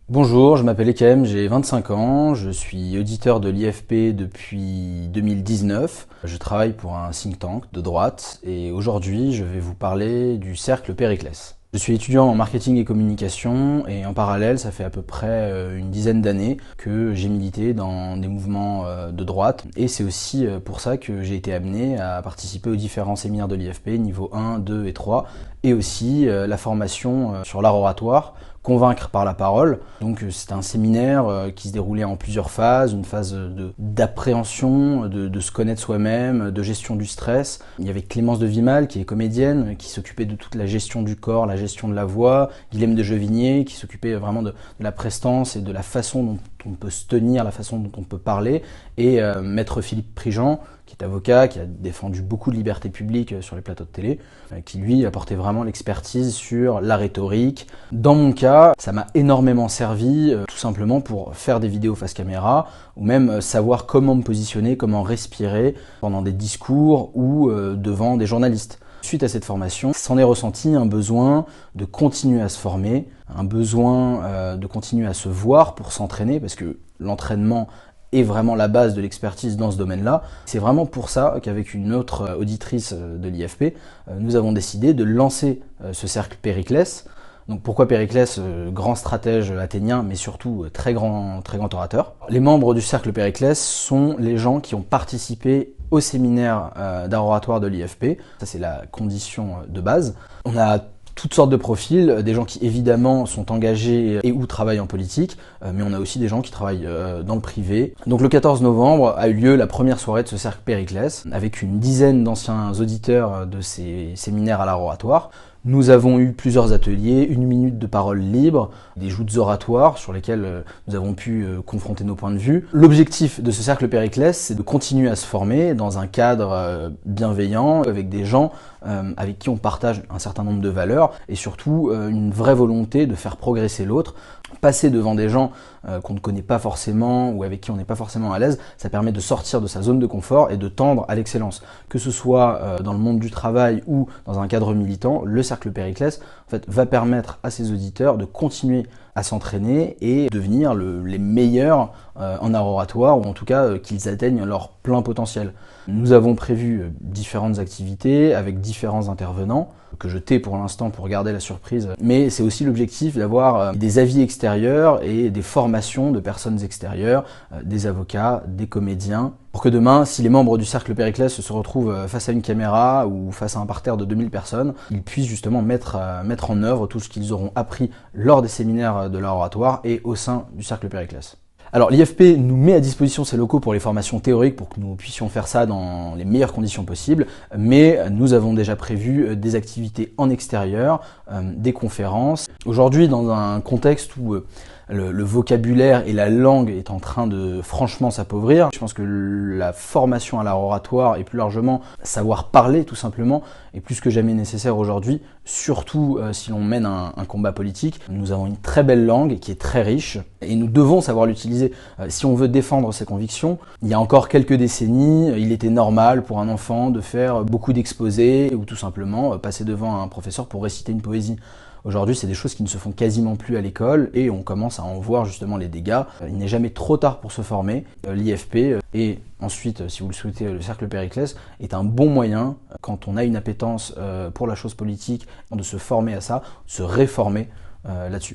Bonjour, je m'appelle Ekem, j'ai 25 ans, je suis auditeur de l'IFP depuis 2019. Je travaille pour un think tank de droite et aujourd'hui je vais vous parler du cercle Périclès. Je suis étudiant en marketing et communication et en parallèle ça fait à peu près une dizaine d'années que j'ai milité dans des mouvements de droite et c'est aussi pour ça que j'ai été amené à participer aux différents séminaires de l'IFP niveau 1, 2 et 3 et aussi la formation sur l'art oratoire, convaincre par la parole. Donc c'est un séminaire qui se déroulait en plusieurs phases, une phase d'appréhension, de se connaître soi-même, de gestion du stress. Il y avait Clémence de Vimal qui est comédienne, qui s'occupait de toute la gestion du corps, la gestion de la voix, Guilhem de Jevigné qui s'occupait vraiment de la prestance et de la façon dont on peut se tenir, la façon dont on peut parler, et Maître Philippe Prigent, qui est avocat, qui a défendu beaucoup de liberté publique sur les plateaux de télé, qui lui apportait vraiment l'expertise sur la rhétorique. Dans mon cas, ça m'a énormément servi, tout simplement pour faire des vidéos face caméra, ou même savoir comment me positionner, comment respirer pendant des discours ou devant des journalistes. Suite à cette formation, s'en est ressenti un besoin de continuer à se former, un besoin de continuer à se voir pour s'entraîner, parce que l'entraînement est vraiment la base de l'expertise dans ce domaine-là. C'est vraiment pour ça qu'avec une autre auditrice de l'IFP, nous avons décidé de lancer ce cercle Périclès. Donc pourquoi Périclès, grand stratège athénien, mais surtout très grand orateur. Les membres du cercle Périclès sont les gens qui ont participé au séminaire d'art oratoire de l'IFP. Ça, c'est la condition de base. On a toutes sortes de profils, des gens qui évidemment sont engagés et ou travaillent en politique, mais on a aussi des gens qui travaillent dans le privé. Donc le 14 novembre a eu lieu la première soirée de ce cercle Périclès, avec une dizaine d'anciens auditeurs de ces séminaires à l'art oratoire. Nous avons eu plusieurs ateliers, une minute de parole libre, des joutes oratoires sur lesquelles nous avons pu confronter nos points de vue. L'objectif de ce cercle Périclès, c'est de continuer à se former dans un cadre bienveillant, avec des gens avec qui on partage un certain nombre de valeurs et surtout une vraie volonté de faire progresser l'autre. Passer devant des gens qu'on ne connaît pas forcément ou avec qui on n'est pas forcément à l'aise, ça permet de sortir de sa zone de confort et de tendre à l'excellence. Que ce soit dans le monde du travail ou dans un cadre militant, le cercle Périclès en fait, va permettre à ses auditeurs de continuer à s'entraîner et devenir les meilleurs en art oratoire, ou en tout cas qu'ils atteignent leur plein potentiel. Nous avons prévu différentes activités avec différents intervenants, que je tais pour l'instant pour garder la surprise, mais c'est aussi l'objectif d'avoir des avis extérieurs et des formations de personnes extérieures, des avocats, des comédiens, pour que demain, si les membres du cercle Périclès se retrouvent face à une caméra ou face à un parterre de 2000 personnes, ils puissent justement mettre en œuvre tout ce qu'ils auront appris lors des séminaires de l'art oratoire et au sein du cercle Périclès. Alors l'IFP nous met à disposition ses locaux pour les formations théoriques pour que nous puissions faire ça dans les meilleures conditions possibles, mais nous avons déjà prévu des activités en extérieur, des conférences. Aujourd'hui, dans un contexte où le vocabulaire et la langue est en train de franchement s'appauvrir, je pense que la formation à l'art oratoire et plus largement savoir parler tout simplement est plus que jamais nécessaire aujourd'hui, surtout si l'on mène un combat politique. Nous avons une très belle langue qui est très riche et nous devons savoir l'utiliser si on veut défendre ses convictions. Il y a encore quelques décennies, il était normal pour un enfant de faire beaucoup d'exposés ou tout simplement passer devant un professeur pour réciter une poésie. Aujourd'hui, c'est des choses qui ne se font quasiment plus à l'école et on commence à en voir justement les dégâts. Il n'est jamais trop tard pour se former. L'IFP et ensuite, si vous le souhaitez, le cercle Périclès est un bon moyen, quand on a une appétence pour la chose politique, de se former à ça, de se réformer là-dessus.